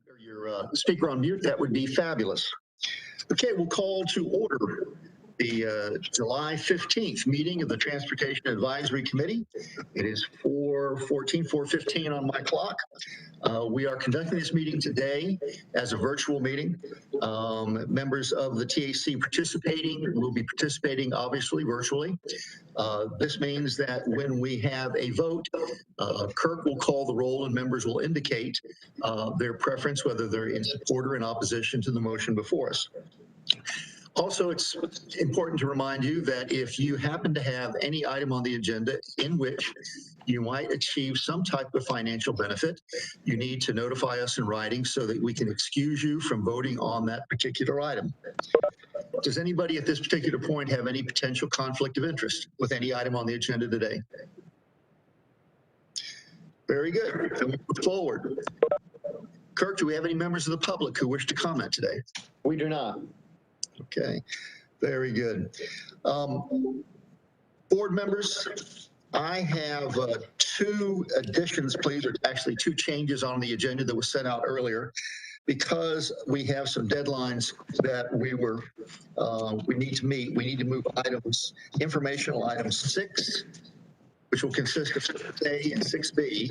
or your speaker on mute, that would be fabulous. Okay, we'll call to order the July 15th meeting of the Transportation Advisory Committee. It is 4:15 on my clock. We are conducting this meeting today as a virtual meeting. Members of the TAC will be participating obviously virtually. This means that when we have a vote, Kirk will call the roll and members will indicate their preference, whether they're in support or in opposition to the motion before us. Also, it's important to remind you that if you happen to have any item on the agenda in which you might achieve some type of financial benefit, you need to notify us in writing so that we can excuse you from voting on that particular item. Does anybody at this particular point have any potential conflict of interest with any item on the agenda today? Very good. Then we move forward. Kirk, do we have any members of the public who wish to comment today? We do not. Okay, very good. Board members, I have two additions, please, or actually two changes on the agenda that was sent out earlier, because we have some deadlines that we need to meet. We need to move informational items 6, which will consist of 6A and 6B,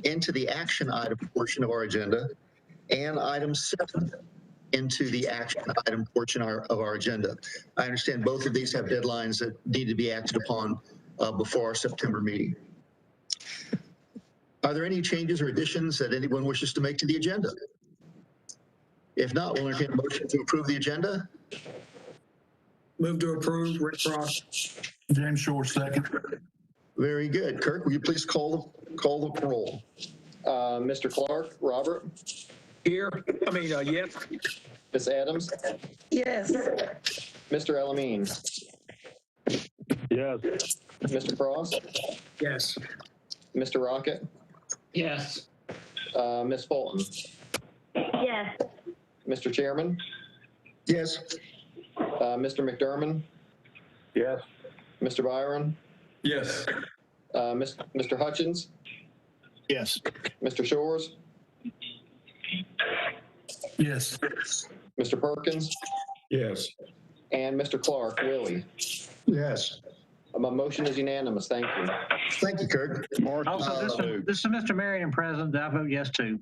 into the action item portion of our agenda, and item 7 into the action item portion of our agenda. I understand both of these have deadlines that need to be acted upon before our September meeting. Are there any changes or additions that anyone wishes to make to the agenda? If not, we'll entertain a motion to approve the agenda. Move to approve. Rick Cross. James Shore, second. Very good. Kirk, will you please call the roll? Mr. Clark, Robert. Here. Yes. Ms. Adams. Yes. Mr. Elamine. Yes. Mr. Cross. Yes. Mr. Rocket. Yes. Ms. Fulton. Yes. Mr. Chairman. Yes. Mr. McDermott. Yes. Mr. Byron. Yes. Mr. Hutchins. Yes. Mr. Shores. Yes. Mr. Perkins. Yes. And Mr. Clark, Willie. Yes. My motion is unanimous. Thank you. Thank you, Kirk. Also, this is Mr. Marion present. I vote yes too.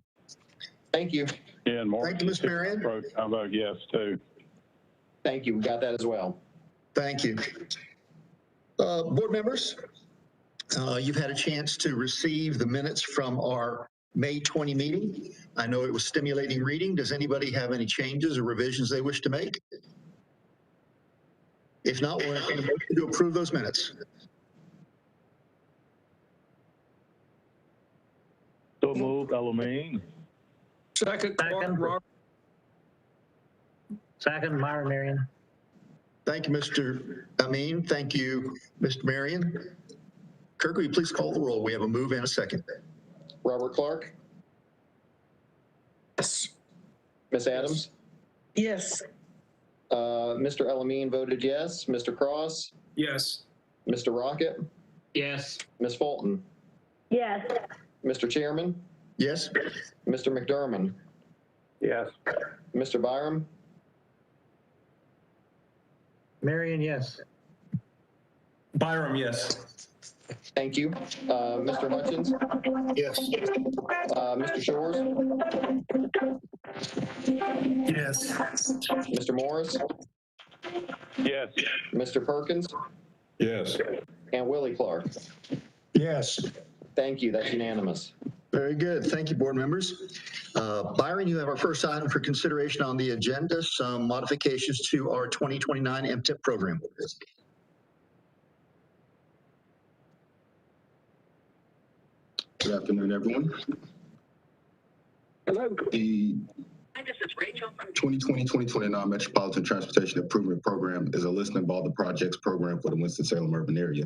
Thank you. Yeah, and Thank you, Ms. Marion. I vote yes too. Thank you. We got that as well. Thank you. Board members, you've had a chance to receive the minutes from our May 20 meeting. I know it was stimulating reading. Does anybody have any changes or revisions they wish to make? If not, we'll entertain a motion to approve those minutes. So moved, Elamine. Second. Clark, Second, Myron Marion. Thank you, Mr. Amin. Thank you, Mr. Marion. Kirk, will you please call the roll? We have a move and a second. Robert Clark. Yes. Ms. Adams. Yes. Mr. Elamine voted yes. Mr. Cross. Yes. Mr. Rocket. Yes. Ms. Fulton. Yes. Mr. Chairman. Yes. Mr. McDermott. Yes. Mr. Byram. Marion, yes. Byram, yes. Thank you. Mr. Hutchins. Yes. Mr. Shores. Yes. Mr. Morris. Yes. Mr. Perkins. Yes. And Willie Clark. Yes. Thank you. That's unanimous. Very good. Thank you, board members. Byron, you have our first item for consideration on the agenda, some modifications to our 2029 MTIP program. Good afternoon, everyone. Hello. The 2020-2029 Metropolitan Transportation Improvement Program is a listing of all the projects program for the Winston-Salem urban area.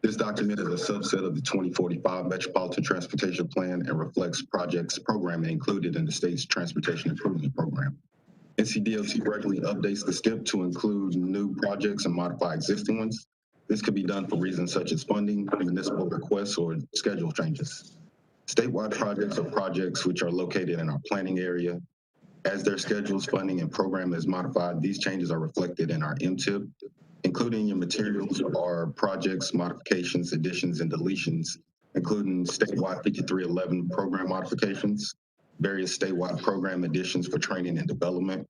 This document is a subset of the 2045 Metropolitan Transportation Plan and reflects projects programming included in the state's Transportation Improvement Program. NCDOT regularly updates the STIP to include new projects and modify existing ones. This could be done for reasons such as funding, municipal requests, or schedule changes. Statewide projects are projects which are located in our planning area. As their schedules, funding, and program is modified, these changes are reflected in our MTIP. Including in your materials are projects, modifications, additions, and deletions, including statewide 5311 program modifications, various statewide program additions for training and development,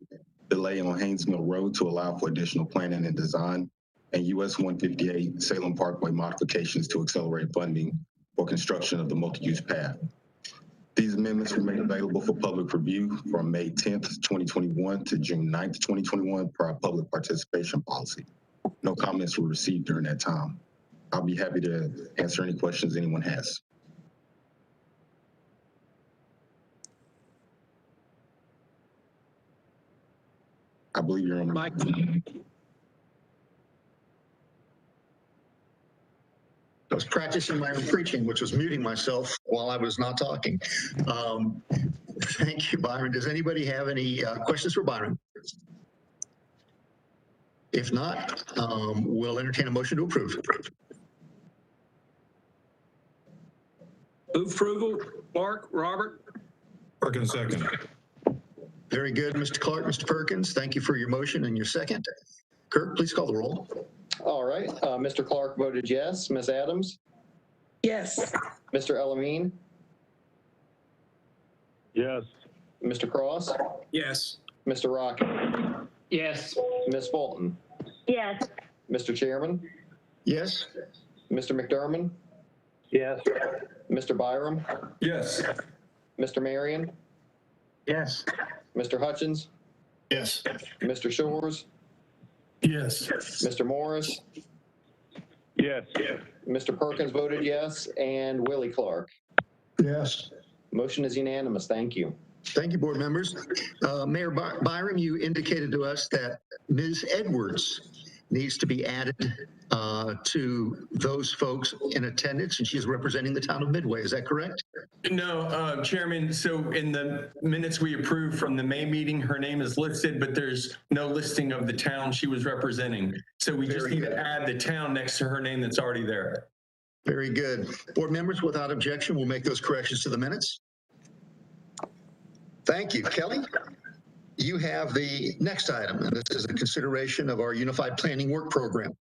delay on Haynes Mill Road to allow for additional planning and design, and US 158 Salem Parkway modifications to accelerate funding for construction of the multi-use path. These amendments were made available for public review from May 10th, 2021 to June 9th, 2021 per our public participation policy. No comments were received during that time. I'll be happy to answer any questions anyone has. I believe you're on the Mike. I was practicing my own preaching, which was muting myself while I was not talking. Thank you, Byron. Does anybody have any questions for Byron? If not, we'll entertain a motion to approve. Move approval. Clark, Robert. Perkins, second. Very good, Mr. Clark, Mr. Perkins. Thank you for your motion and your second. Kirk, please call the roll. All right, Mr. Clark voted yes. Ms. Adams? Yes. Mr. Elamine? Yes. Mr. Cross? Yes. Mr. Rocket? Yes. Ms. Fulton? Yes. Mr. Chairman? Yes? Mr. McDermott? Yes. Mr. Byram? Yes. Mr. Marion? Yes. Mr. Hutchins? Yes. Mr. Shores? Yes. Mr. Morris? Yes. Mr. Perkins voted yes, and Willie Clark. Yes. Motion is unanimous. Thank you. Thank you, board members. Mayor Byram, you indicated to us that Ms. Edwards needs to be added to those folks in attendance, and she's representing the town of Midway. Is that correct? No, Chairman, so in the minutes we approved from the May meeting, her name is listed, but there's no listing of the town she was representing. So we just Very need good. to add the town next to her name that's already there. Very good. Board members, without objection, we'll make those corrections to the minutes. Thank you. Kelly, you have the next item, and this is a consideration of our Unified Planning Work Program.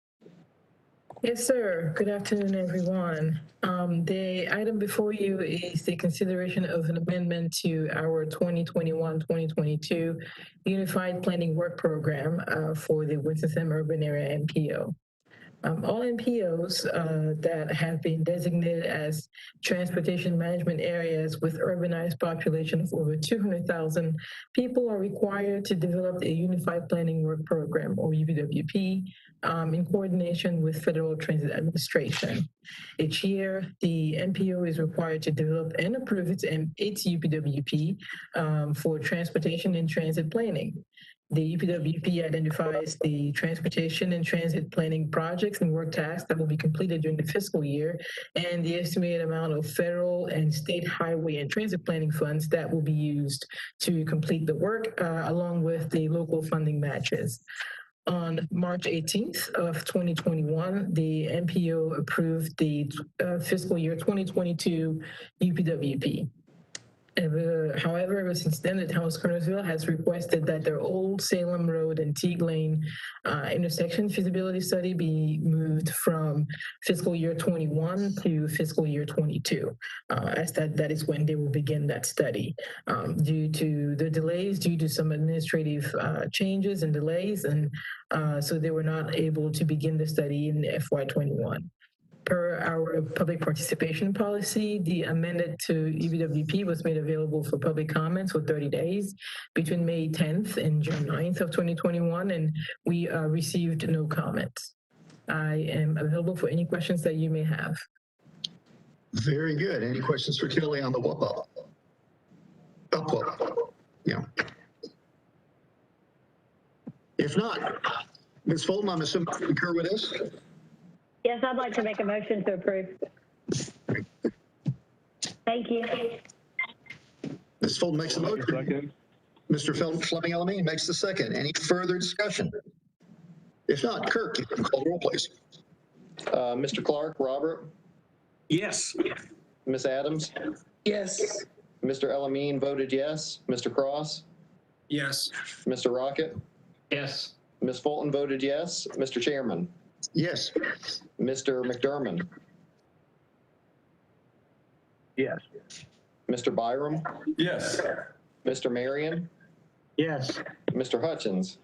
Yes, sir. Good afternoon, everyone. The item before you is the consideration of an amendment to our 2021-2022 Unified Planning Work Program for the Winston-Salem Urban Area MPO. All MPOs that have been designated as transportation management areas with urbanized population of over 200,000 people are required to develop a Unified Planning Work Program, or UPWP, in coordination with Federal Transit Administration. Each year, the MPO is required to develop and approve its UPWP for transportation and transit planning. The UPWP identifies the transportation and transit planning projects and work tasks that will be completed during the fiscal year and the estimated amount of federal and state highway and transit planning funds that will be used to complete the work, along with the local funding matches. On March 18th of 2021, the MPO approved the fiscal year 2022 UPWP. However, ever since then, the town of Kernersville has requested that their Old Salem Road and Teague Lane intersection feasibility study be moved from fiscal year 21 to fiscal year 22, as that is when they will begin that study. Due to the delays, due to some administrative changes and delays, and so they were not able to begin the study in FY21. Per our public participation policy, the amendment to UPWP was made available for public comments for 30 days between May 10th and June 9th of 2021, and we received no comments. I am available for any questions that you may have. Very good. Any questions for Kelly on the WUP? Yeah. If not, Ms. Fulton, I'm assuming you concur with us? Yes, I'd like to make a motion to approve. Thank you. Ms. Fulton makes the motion. Second. Mr. Fleming Elamine makes the second. Any further discussion? If not, Kirk, you can call the roll, please. Mr. Clark, Robert? Yes. Ms. Adams? Yes. Mr. Elamine voted yes. Mr. Cross? Yes. Mr. Rocket? Yes. Ms. Fulton voted yes. Mr. Chairman? Yes. Mr. McDermott? Yes. Mr. Byram? Yes. Mr. Marion? Yes. Mr. Hutchins?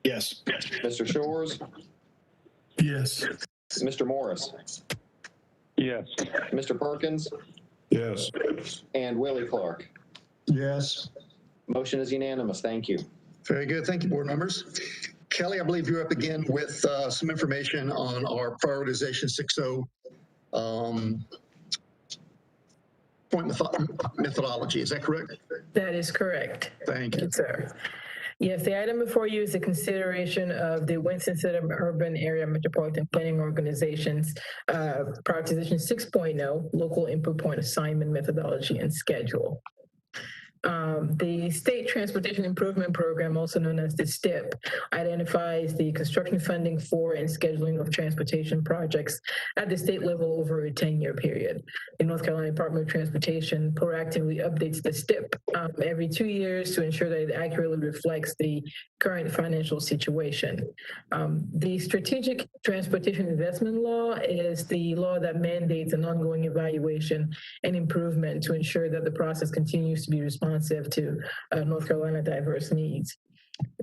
Yes. Mr. Shores? Yes. Mr. Morris? Yes. Mr. Perkins? Yes. And Willie Clark? Yes. Motion is unanimous. Thank you. Very good. Thank you, board members. Kelly, I believe you're up again with some information on our prioritization 6.0 point methodology. Is that correct? That is correct. Thank you. Yes, sir. Yes, the item before you is the consideration of the Winston-Salem Urban Area Metropolitan Planning Organization's prioritization 6.0, local input point assignment methodology and schedule. The State Transportation Improvement Program, also known as the STIP, identifies the construction funding for and scheduling of transportation projects at the state level over a 10-year period. The North Carolina Department of Transportation proactively updates the STIP every 2 years to ensure that it accurately reflects the current financial situation. The Strategic Transportation Investment Law is the law that mandates an ongoing evaluation and improvement to ensure that the process continues to be responsive to North Carolina diverse needs.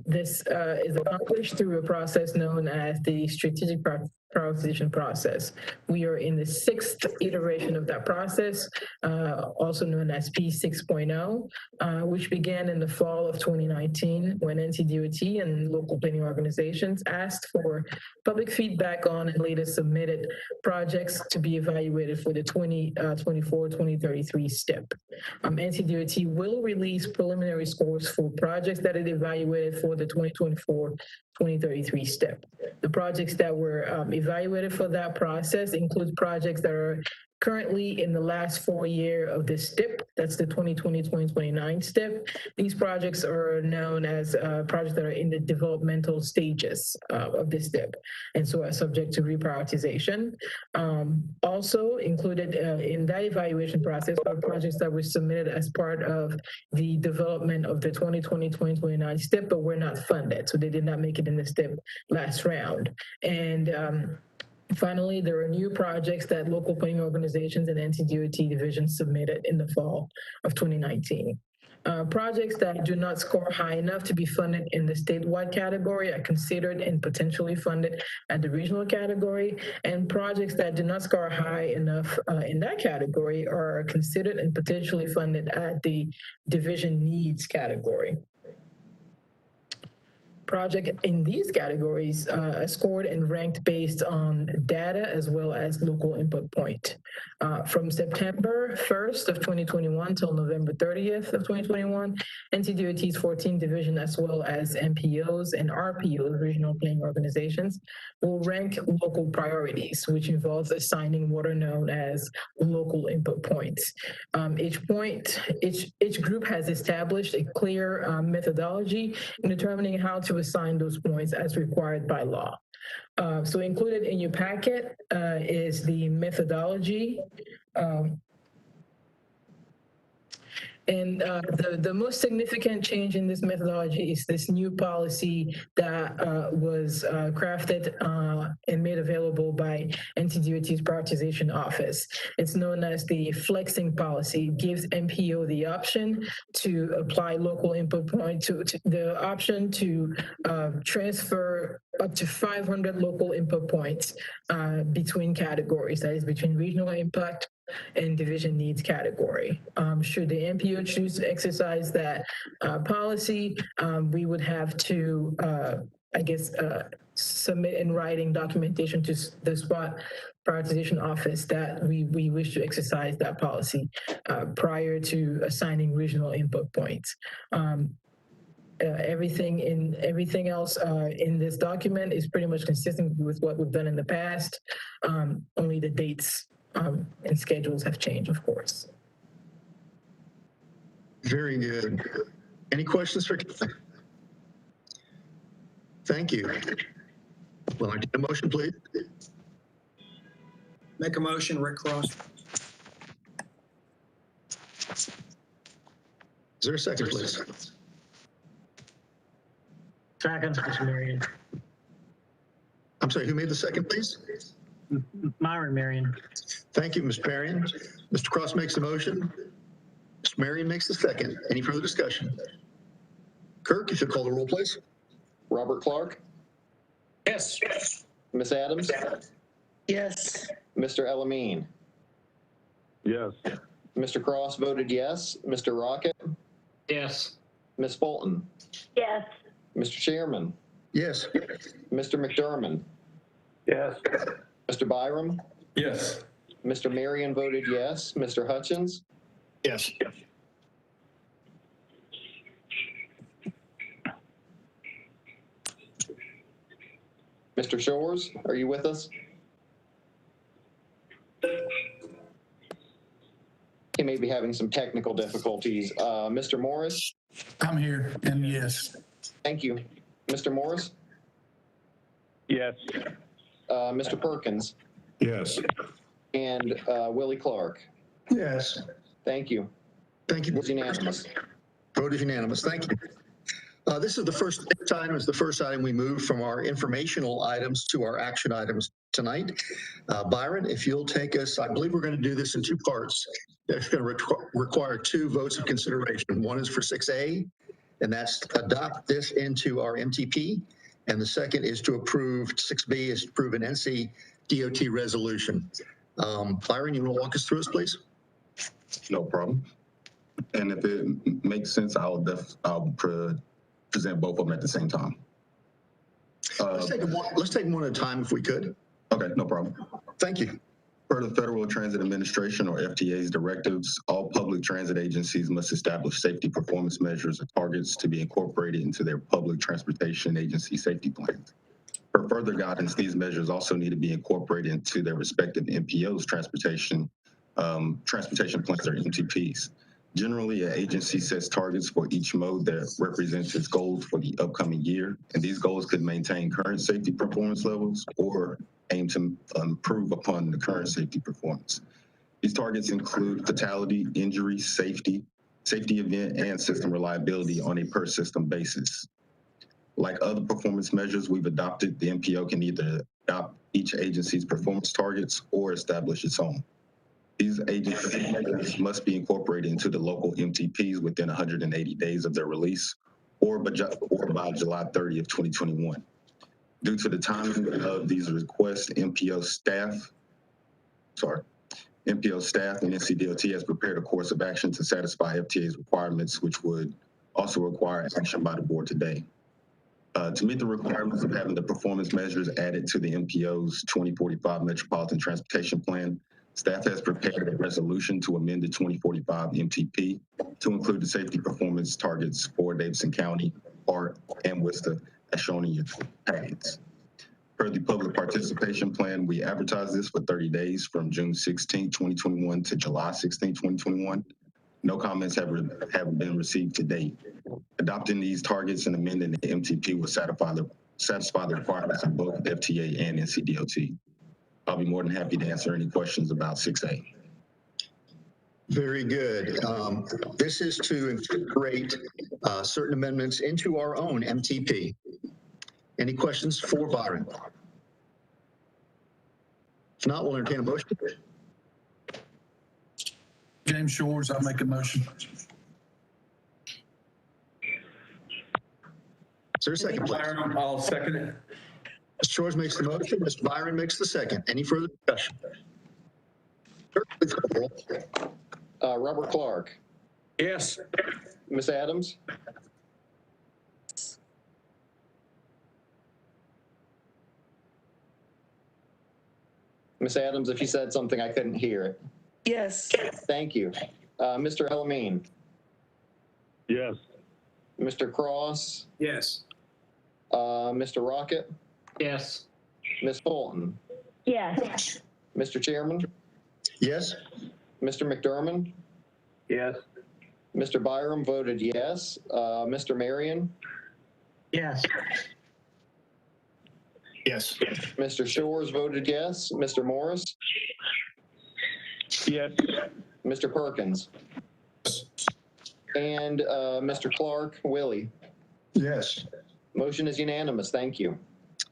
This is accomplished through a process known as the strategic prioritization process. We are in the 6th iteration of that process, also known as P6.0, which began in the fall of 2019 when NCDOT and local planning organizations asked for public feedback on and later submitted projects to be evaluated for the 2024-2033 STIP. NCDOT will release preliminary scores for projects that it evaluated for the 2024-2033 STIP. The projects that were evaluated for that process include projects that are currently in the last 4 year of this STIP. That's the 2020-2029 STIP. These projects are known as projects that are in the developmental stages of this STIP, and so are subject to reprioritization. Also included in that evaluation process are projects that were submitted as part of the development of the 2020-2029 STIP, but were not funded, so they did not make it in the STIP last round. And finally, there are new projects that local planning organizations and NCDOT divisions submitted in the fall of 2019. Projects that do not score high enough to be funded in the statewide category are considered and potentially funded at the regional category, and projects that do not score high enough in that category are considered and potentially funded at the division needs category. Project in these categories are scored and ranked based on data as well as local input point. From September 1st of 2021 till November 30th of 2021, NCDOT's 14 division as well as MPOs and RPOs, regional planning organizations, will rank local priorities, which involves assigning what are known as local input points. Each group has established a clear methodology in determining how to assign those points as required by law. So included in your packet is the methodology. And the most significant change in this methodology is this new policy that was crafted and made available by NCDOT's prioritization office. It's known as the flexing policy. It gives MPO the option to apply local input point, the option to transfer up to 500 local input points between categories, that is between regional impact and division needs category. Should the MPO choose to exercise that policy, we would have to, submit in writing documentation to the spot prioritization office that we wish to exercise that policy prior to assigning regional input points. Everything else in this document is pretty much consistent with what we've done in the past. Only the dates and schedules have changed, of course. Very good. Any questions for Kelly? Thank you. Will I get a motion, please? Make a motion, Rick Cross. Is there a second, please? Second, Mr. Marion. I'm sorry, who made the second, please? Myron Marion. Thank you, Mr. Marion. Mr. Cross makes the motion. Mr. Marion makes the second. Any further discussion? Kirk, if you'll call the roll, please. Robert Clark, Yes. Ms. Adams, Yes. Mr. Elamine. Yes. Mr. Cross voted yes. Mr. Rocket, Yes. Ms. Fulton, Yes. Mr. Chairman, Yes. Mr. McDermott, Yes. Mr. Byram, Yes. Mr. Marion voted yes. Mr. Hutchins, Yes. Mr. Shores, are you with us? He may be having some technical difficulties. Mr. Morris, I'm here, and yes. thank you. Mr. Morris, Yes. Mr. Perkins, Yes. and Willie Clark. Yes. Thank you. Thank you. It was unanimous. Vote is unanimous. Thank you. This is the first item. It's the first item we moved from our informational items to our action items tonight. Byron, if you'll take us, I believe we're going to do this in two parts. It's going to require two votes of consideration. One is for 6A, and that's to adopt this into our MTP. And the second is to approve, 6B is to approve an NC DOT resolution. Byron, you want to walk us through this, please? No problem. And if it makes sense, I'll present both of them at the same time. Let's take them one at a time if we could. Okay, no problem. Thank you. Per the Federal Transit Administration, or FTA's directives, all public transit agencies must establish safety performance measures or targets to be incorporated into their public transportation agency safety plans. For further guidance, these measures also need to be incorporated into their respective MPO's transportation plans, or MTPs. Generally, an agency sets targets for each mode that represents its goals for the upcoming year, and these goals could maintain current safety performance levels or aim to improve upon the current safety performance. These targets include fatality, injury, safety event, and system reliability on a per system basis. Like other performance measures we've adopted, the MPO can either adopt each agency's performance targets or establish its own. These agency measures must be incorporated into the local MTPs within 180 days of their release or by July 30th, 2021. Due to the timing of these requests, MPO staff and NCDOT has prepared a course of action to satisfy FTA's requirements, which would also require action by the board today. To meet the requirements of having the performance measures added to the MPO's 2045 Metropolitan Transportation Plan, staff has prepared a resolution to amend the 2045 MTP to include the safety performance targets for Davidson County, Park, and Worcester, as shown in your packets. Per the public participation plan, we advertised this for 30 days from June 16, 2021 to July 16, 2021. No comments have been received to date. Adopting these targets and amending the MTP will satisfy the requirements of both FTA and NCDOT. I'll be more than happy to answer any questions about 6A. Very good. This is to incorporate certain amendments into our own MTP. Any questions for Byron? If not, we'll entertain a motion. James Shores, I'll make a motion. Is there a second, please? Byron, I'll second it. Mr. Shores makes the motion. Mr. Byron makes the second. Any further discussion? Clerk, please call the roll. Robert Clark, Yes. Ms. Adams, Ms. Adams, if you said something, I couldn't hear it. Yes. Thank you. Mr. Elamine, Yes. Mr. Cross, Yes. Mr. Rocket, Yes. Ms. Fulton, Yes. Mr. Chairman, Yes? Mr. McDermott, Yes. Mr. Byram voted yes. Mr. Marion, Yes. Yes. Mr. Shores voted yes. Mr. Morris, Yes. Mr. Perkins, And Mr. Clark, Willie. Yes. Motion is unanimous. Thank you.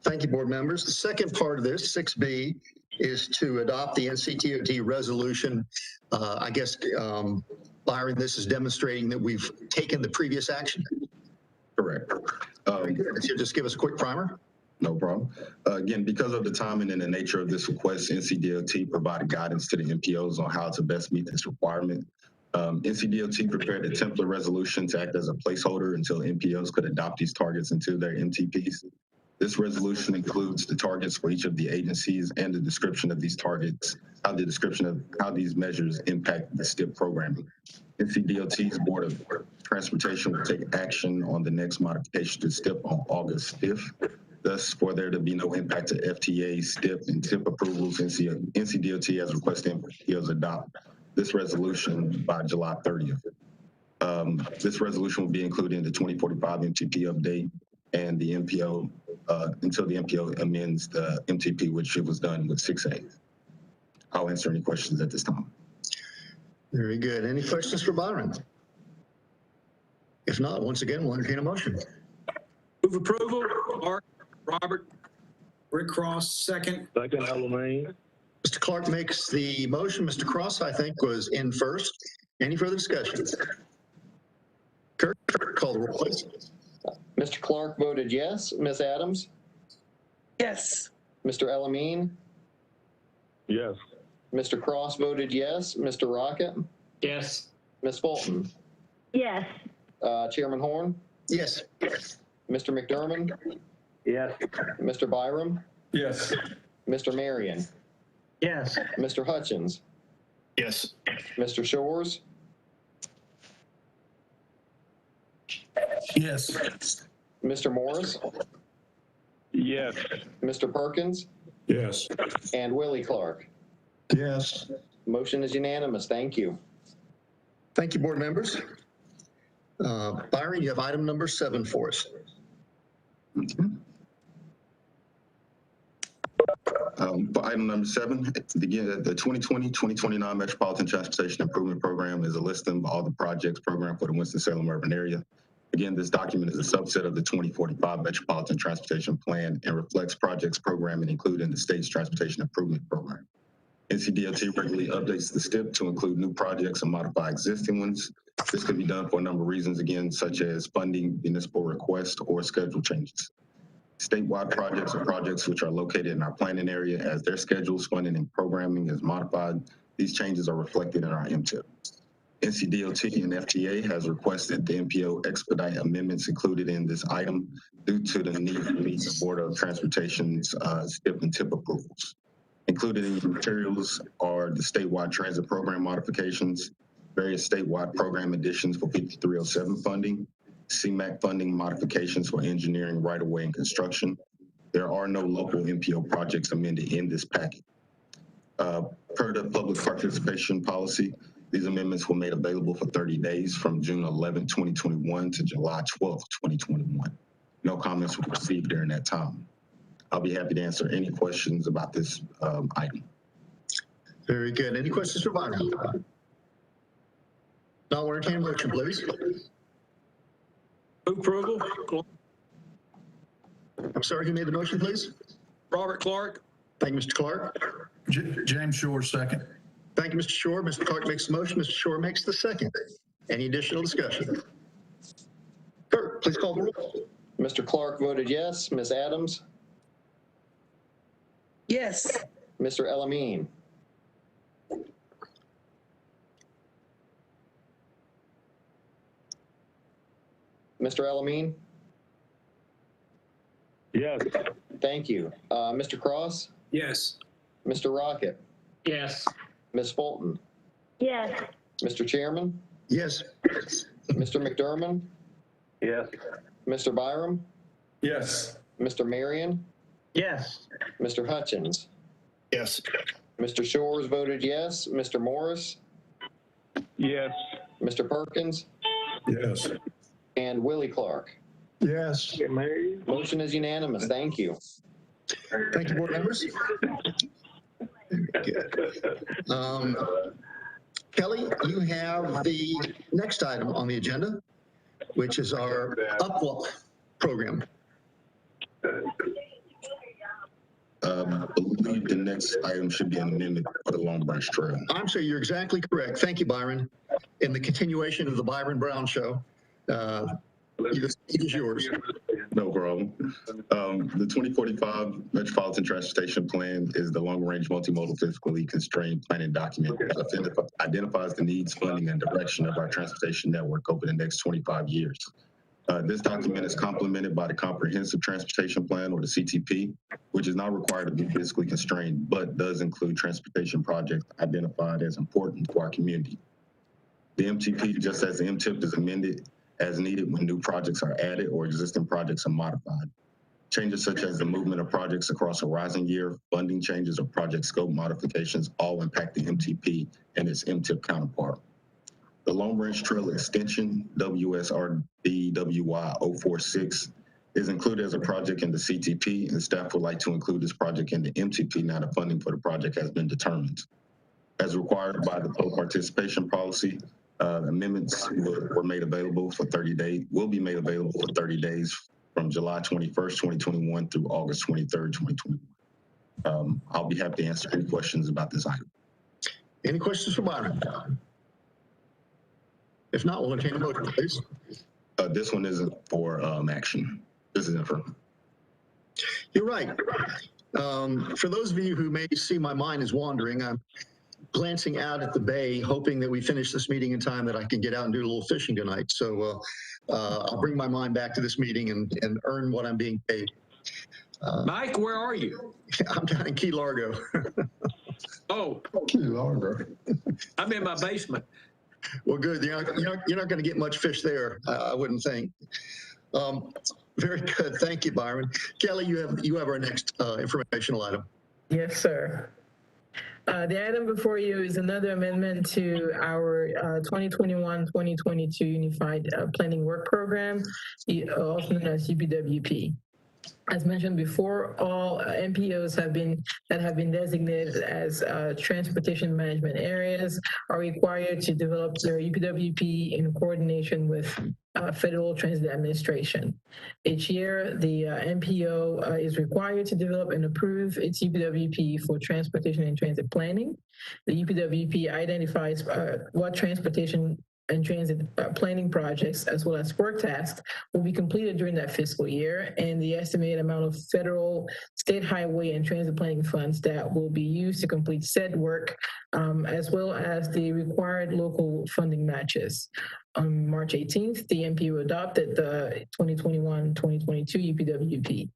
Thank you, board members. The second part of this, 6B, is to adopt the NCTOT resolution. I guess, Byron, this is demonstrating that we've taken the previous action. Correct. Very good. So just give us a quick primer. No problem. Again, because of the timing and the nature of this request, NCDOT provided guidance to the MPOs on how to best meet this requirement. NCDOT prepared a template resolution to act as a placeholder until MPOs could adopt these targets into their MTPs. This resolution includes the targets for each of the agencies and the description of these targets, how these measures impact the STIP programming. NCDOT's Board of Transportation will take action on the next modification to STIP on August 5th. Thus, for there to be no impact to FTA, STIP, and TIP approvals, NCDOT has requested MPOs adopt this resolution by July 30th. This resolution will be included in the 2045 MTP update and the MPO until the MPO amends the MTP, which it was done with 6A. I'll answer any questions at this time. Very good. Any questions for Byron? If not, once again, we'll entertain a motion. Move approval. Clark, Robert. Rick Cross, second. Second, Elamine. Mr. Clark makes the motion. Mr. Cross, I think, was in first. Any further discussion? Kirk, call the roll, please. Mr. Clark voted yes. Ms. Adams? Yes. Mr. Elamine? Yes. Mr. Cross voted yes. Mr. Rocket? Yes. Ms. Fulton? Yes. Chairman Horn? Yes. Mr. McDermott? Yes. Mr. Byram? Yes. Mr. Marion? Yes. Mr. Hutchins? Yes. Mr. Shores? Yes. Mr. Morris? Yes. Mr. Perkins? Yes. And Willie Clark? Yes. Motion is unanimous. Thank you. Thank you, board members. Byron, you have item number 7 for us. For item number 7, the 2020-2029 Metropolitan Transportation Improvement Program is a listing of all the projects programmed for the Winston-Salem urban area. Again, this document is a subset of the 2045 Metropolitan Transportation Plan and reflects projects programming included in the state's Transportation Improvement Program. NCDOT regularly updates the STIP to include new projects and modify existing ones. This can be done for a number of reasons, again, such as funding, municipal requests, or schedule changes. Statewide projects are projects which are located in our planning area. As their schedules, funding, and programming is modified, these changes are reflected in our MTIP. NCDOT and FTA has requested the MPO expedite amendments included in this item due to the need to meet the Board of Transportation's STIP and TIP approvals. Included in your materials are the statewide transit program modifications, various statewide program additions for 5307 funding, CMAQ funding modifications for engineering, right-of-way, and construction. There are no local MPO projects amended in this packet. Per the public participation policy, these amendments were made available for 30 days from June 11, 2021 to July 12, 2021. No comments were received during that time. I'll be happy to answer any questions about this item. Very good. Any questions for Byron? Now, we'll entertain a motion, please. Move approval. I'm sorry, who made the motion, please? Robert Clark. Thank you, Mr. Clark. James Shore, second. Thank you, Mr. Shore. Mr. Clark makes the motion. Mr. Shore makes the second. Any additional discussion? Kirk, please call the roll. Mr. Clark voted yes. Ms. Adams? Yes. Mr. Elamine? Mr. Elamine? Yes. Thank you. Mr. Cross? Yes. Mr. Rocket? Yes. Ms. Fulton? Yes. Mr. Chairman? Yes. Mr. McDermott? Yes. Mr. Byram? Yes. Mr. Marion? Yes. Mr. Hutchins? Yes. Mr. Shores voted yes. Mr. Morris? Yes. Mr. Perkins? Yes. And Willie Clark? Yes. Motion is unanimous. Thank you. Thank you, board members. Good. Kelly, you have the next item on the agenda, which is our UPWAP program. I believe the next item should be an amendment for the Long Branch Trail. I'm sorry, you're exactly correct. Thank you, Byron. In the continuation of the Byron Brown Show, it is yours. No problem. The 2045 Metropolitan Transportation Plan is the long-range multimodal fiscally constrained planning document that identifies the needs, funding, and direction of our transportation network over the next 25 years. This document is complemented by the Comprehensive Transportation Plan, or the CTP, which is not required to be fiscally constrained, but does include transportation projects identified as important to our community. The MTP, just as the MTIP, is amended as needed when new projects are added or existing projects are modified. Changes such as the movement of projects across a rising year, funding changes, or project scope modifications all impact the MTP and its MTIP counterpart. The Long Branch Trail Extension, WSRD-WY046, is included as a project in the CTP, and staff would like to include this project in the MTP now that funding for the project has been determined. As required by the public participation policy, amendments were made available for 30 days, will be made available for 30 days from July 21st, 2021 through August 23rd, 2021. I'll be happy to answer any questions about this item. Any questions for Byron? If not, we'll entertain a motion, please. This one isn't for action. This isn't for. You're right. For those of you who may see my mind is wandering, I'm glancing out at the bay, hoping that we finish this meeting in time that I can get out and do a little fishing tonight. So I'll bring my mind back to this meeting and earn what I'm being paid. Mike, where are you? I'm down in Key Largo. Oh, Key Largo. I'm in my basement. Well, good. You're not going to get much fish there, I wouldn't think. Very good. Thank you, Byron. Kelly, you have our next informational item. Yes, sir. The item before you is another amendment to our 2021-2022 Unified Planning Work Program, also known as UPWP. As mentioned before, all MPOs that have been designated as transportation management areas are required to develop their UPWP in coordination with Federal Transit Administration. Each year, the MPO is required to develop and approve its UPWP for transportation and transit planning. The UPWP identifies what transportation and transit planning projects, as well as work tasks, will be completed during that fiscal year, and the estimated amount of federal, state highway, and transit planning funds that will be used to complete said work, as well as the required local funding matches. On March 18th, the MPO adopted the 2021-2022 UPWP.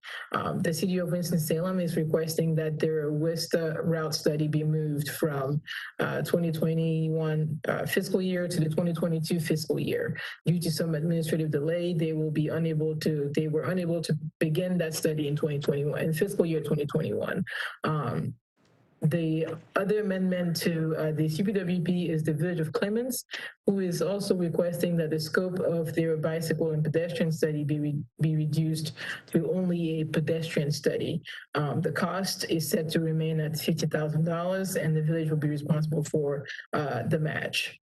The City of Winston-Salem is requesting that their WISTA route study be moved from 2021 fiscal year to the 2022 fiscal year. Due to some administrative delay, they were unable to begin that study in 2021, in fiscal year 2021. The other amendment to the UPWP is the Village of Clements, who is also requesting that the scope of their bicycle and pedestrian study be reduced to only a pedestrian study. The cost is set to remain at $50,000, and the village will be responsible for the match.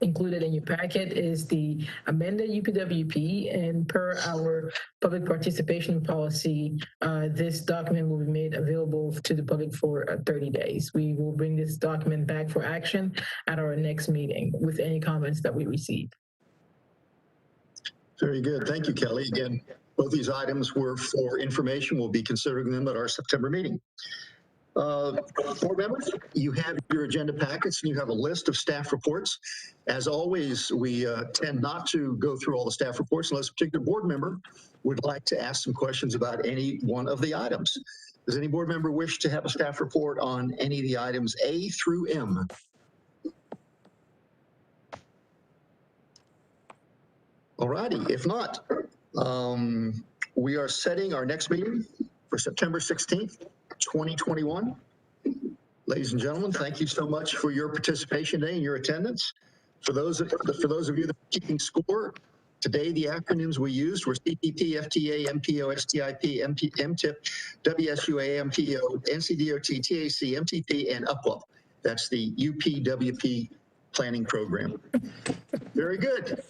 Included in your packet is the amended UPWP, and per our public participation policy, this document will be made available to the public for 30 days. We will bring this document back for action at our next meeting with any comments that we receive. Very good. Thank you, Kelly. Again, both these items were for information. We'll be considering them at our September meeting. Board members, you have your agenda packets and you have a list of staff reports. As always, we tend not to go through all the staff reports unless a particular board member would like to ask some questions about any one of the items. Does any board member wish to have a staff report on any of the items A through M? All righty. If not, we are setting our next meeting for September 16th. 2021. Ladies and gentlemen, thank you so much for your participation today and your attendance. For those of you that are keeping score, today the acronyms we used were CTP, FTA, MPO, STIP, MTIP, WSUA, MPO, NCDOT, TAC, MTP, and UPWAP. That's the UPWP planning program. Very good.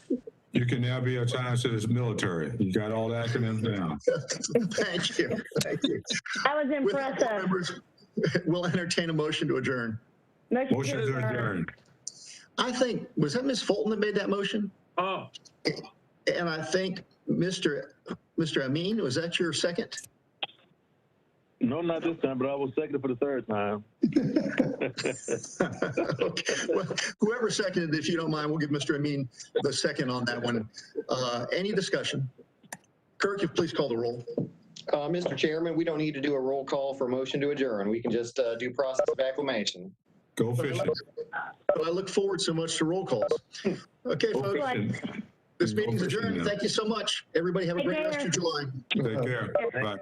You can now be assigned to this military. You got all the acronyms down. Thank you. Thank you. That was With that, impressive. members, we'll entertain a motion to adjourn. Motion to adjourn. I think, was that Ms. Fulton that made that motion? Oh. And I think Mr. Amin, was that your second? No, not this time, but I was second for the third time. Okay. Well, whoever seconded, if you don't mind, we'll give Mr. Amin the second on that one. Any discussion? Kirk, if you please call the roll. Mr. Chairman, we don't need to do a roll call for motion to adjourn. We can just do process of acclamation. Go fishing. But I look forward so much to roll calls. Okay, Go folks, fishing. this meeting's Go fishing adjourned. now. Thank you so much. Everybody have a Take great rest care. of July. Take care. Bye.